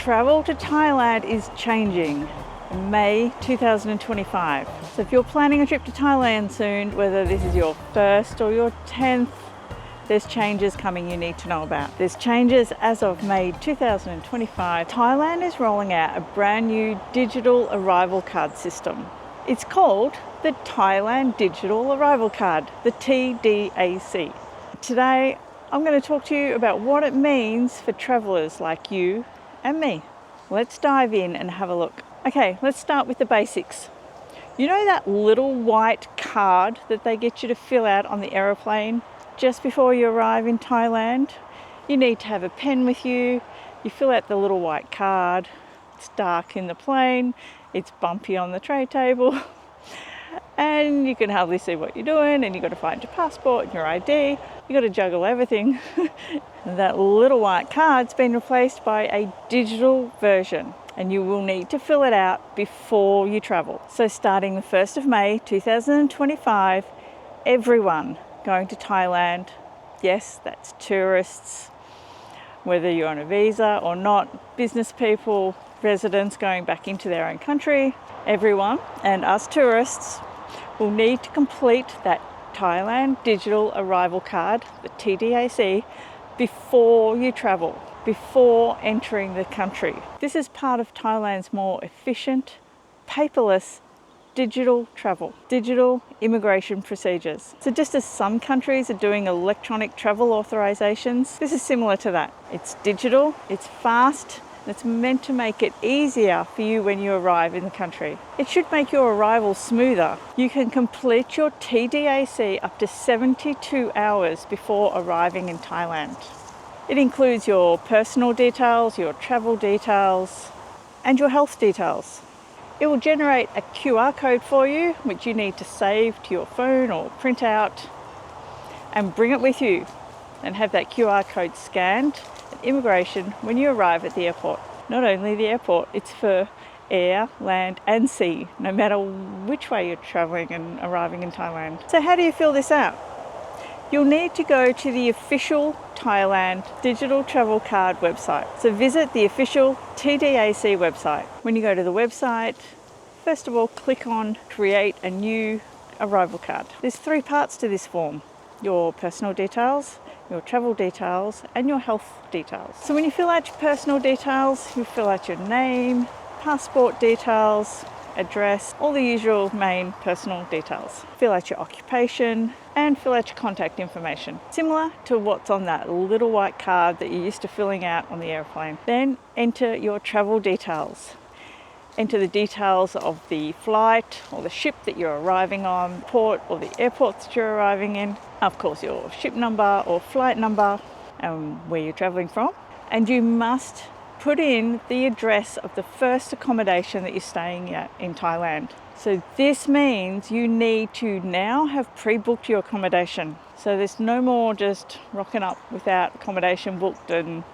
Travel to Thailand is changing in May 2025. So if you're planning a trip to Thailand soon, whether this is your first or your 10th, there's changes coming you need to know about. There's changes as of May 2025. Thailand is rolling out a brand new digital arrival card system. It's called the Thailand Digital Arrival Card, the TDAC. Today, I'm going to talk to you about what it means for travellers like you and me. Let's dive in and have a look. Okay, let's start with the basics. You know that little white card that they get you to fill out on the aeroplane just before you arrive in Thailand? You need to have a pen with you. You fill out the little white card. It's dark in the plane. It's bumpy on the tray table. And you can hardly see what you're doing, and you've got to find your passport and your ID. You've got to juggle everything. That little white card's been replaced by a digital version, and you will need to fill it out before you travel. So starting the 1st of May 2025, everyone going to Thailand, yes, that's tourists, whether you're on a visa or not, business people, residents going back into their own country, everyone and us tourists will need to complete that Thailand Digital Arrival Card, the TDAC, before you travel, before entering the country. This is part of Thailand's more efficient, paperless, digital travel, digital immigration procedures. So just as some countries are doing electronic travel authorizations, this is similar to that. It's digital, it's fast, and it's meant to make it easier for you when you arrive in the country. It should make your arrival smoother. You can complete your TDAC up to 72 hours before arriving in Thailand. It includes your personal details, your travel details, and your health details. It will generate a QR code for you, which you need to save to your phone or print out and bring it with you and have that QR code scanned at immigration when you arrive at the airport. Not only the airport, it's for air, land and sea, no matter which way you're traveling and arriving in Thailand. So how do you fill this out? You'll need to go to the official Thailand Digital Travel Card website. So visit the official TDAC website. When you go to the website, first of all, click on Create a New Arrival Card. There's 3 parts to this form: your personal details, your travel details, and your health details. So when you fill out your personal details, you fill out your name, passport details, address, all the usual main personal details. Fill out your occupation and fill out your contact information, similar to what's on that little white card that you're used to filling out on the airplane. Then enter your travel details. Enter the details of the flight or the ship that you're arriving on, port or the airport that you're arriving in. Of course, your ship number or flight number and where you're traveling from. And you must put in the address of the first accommodation that you're staying at in Thailand. So this means you need to now have pre-booked your accommodation. So there's no more just rocking up without accommodation booked and,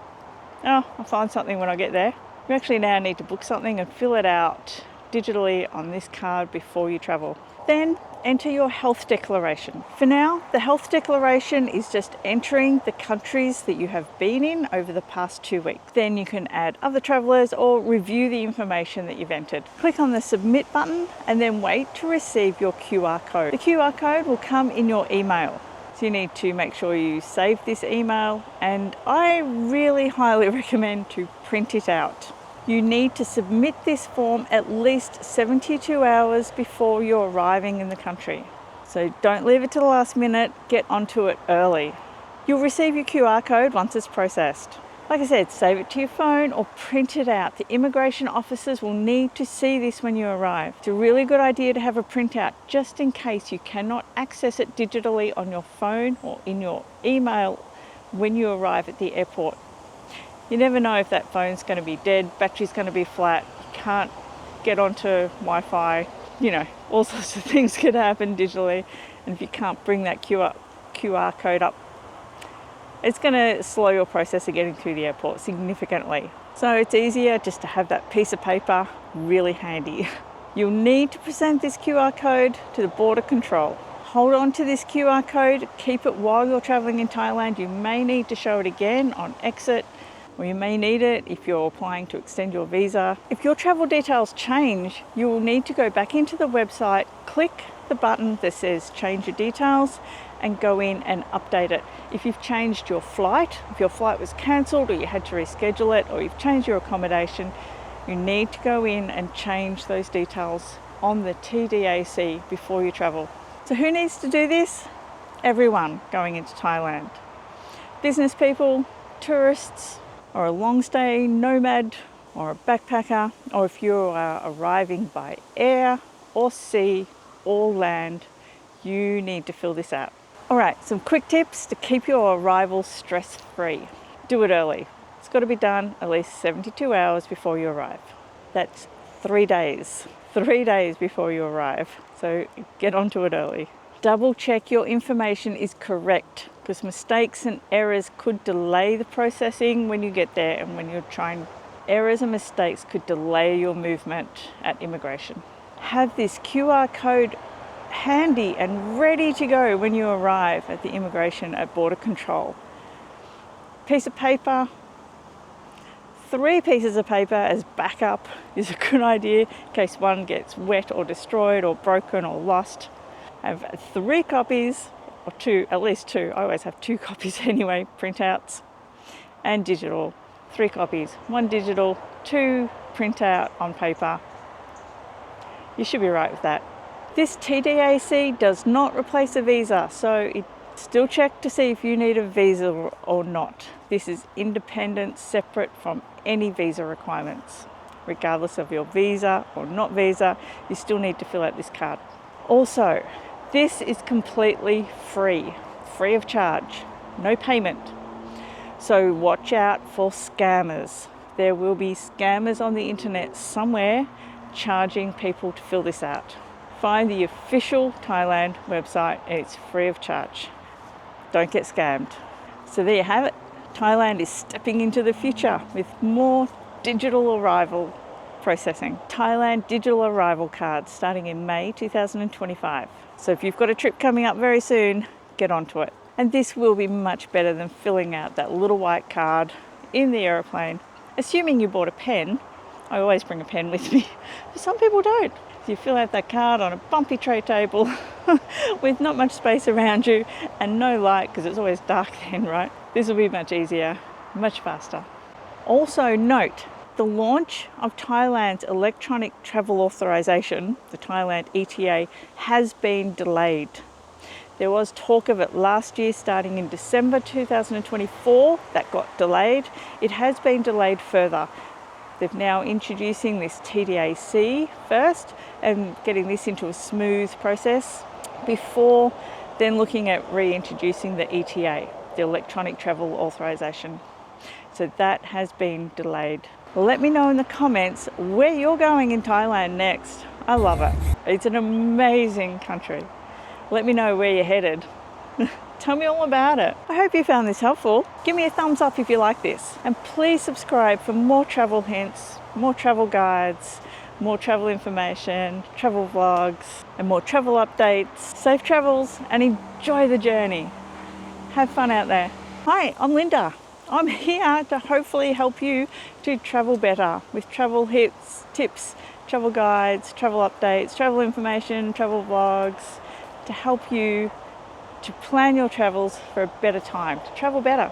oh, I'll find something when I get there. You actually now need to book something and fill it out digitally on this card before you travel. Then enter your health declaration. For now, the health declaration is just entering the countries that you have been in over the past 2 weeks. Then you can add other travellers or review the information that you've entered. Click on the submit button and then wait to receive your QR code. The QR code will come in your email. So you need to make sure you save this email, and I really highly recommend to print it out. You need to submit this form at least 72 hours before you're arriving in the country. So don't leave it to the last minute, get onto it early. You'll receive your QR code once it's processed. Like I said, save it to your phone or print it out. The immigration officers will need to see this when you arrive. It's a really good idea to have a printout just in case you cannot access it digitally on your phone or in your email when you arrive at the airport. You never know if that phone's going to be dead, battery's going to be flat, you can't get onto Wi-Fi, you know, all sorts of things could happen digitally. And if you can't bring that QR code up, it's going to slow your process of getting through the airport significantly. So it's easier just to have that piece of paper really handy. You'll need to present this QR code to the border control. Hold on to this QR code, keep it while you're traveling in Thailand. You may need to show it again on exit or you may need it if you're applying to extend your visa. If your travel details change, you will need to go back into the website, click the button that says change your details, and go in and update it. If you've changed your flight, if your flight was cancelled or you had to reschedule it, or you've changed your accommodation, you need to go in and change those details on the TDAC before you travel. So who needs to do this? Everyone going into Thailand. Business people, tourists, or a long stay nomad, or a backpacker, or if you are arriving by air or sea or land, you need to fill this out. All right, some quick tips to keep your arrival stress-free. Do it early. It's got to be done at least 72 hours before you arrive. That's 3 days. 3 days before you arrive. So get onto it early. Double check your information is correct, because mistakes and errors could delay the processing when you get there, and when you're trying, errors and mistakes could delay your movement at immigration. Have this QR code handy and ready to go when you arrive at the immigration at border control. Piece of paper, 3 pieces of paper as backup is a good idea in case one gets wet or destroyed or broken or lost. Have 3 copies, or 2, at least 2. I always have 2 copies anyway, printouts, and digital. 3 copies, 1 digital, 2 printout on paper. You should be right with that. This TDAC does not replace a visa, so still check to see if you need a visa or not. This is independent, separate from any visa requirements. Regardless of your visa or not visa, you still need to fill out this card. Also, this is completely free of charge, no payment. So watch out for scammers. There will be scammers on the internet somewhere charging people to fill this out. Find the official Thailand website, and it's free of charge. Don't get scammed. So there you have it. Thailand is stepping into the future with more digital arrival processing. Thailand Digital Arrival Card starting in May 2025. So if you've got a trip coming up very soon, get onto it. And this will be much better than filling out that little white card in the aeroplane. Assuming you bought a pen. I always bring a pen with me, but some people don't. You fill out that card on a bumpy tray table with not much space around you and no light, because it's always dark then, right? This will be much easier, much faster. Also note, the launch of Thailand's electronic travel authorization, the Thailand ETA, has been delayed. There was talk of it last year starting in December 2024, that got delayed. It has been delayed further. They're now introducing this TDAC first and getting this into a smooth process before then looking at reintroducing the ETA, the Electronic Travel Authorization. So that has been delayed. Let me know in the comments where you're going in Thailand next. I love it. It's an amazing country. Let me know where you're headed. Tell me all about it. I hope you found this helpful. Give me a thumbs up if you like this. And please subscribe for more travel hints, more travel guides, more travel information, travel vlogs, and more travel updates. Safe travels and enjoy the journey. Have fun out there. Hi, I'm Linda. I'm here to hopefully help you to travel better with travel tips, travel guides, travel updates, travel information, travel vlogs, to help you to plan your travels for a better time, to travel better.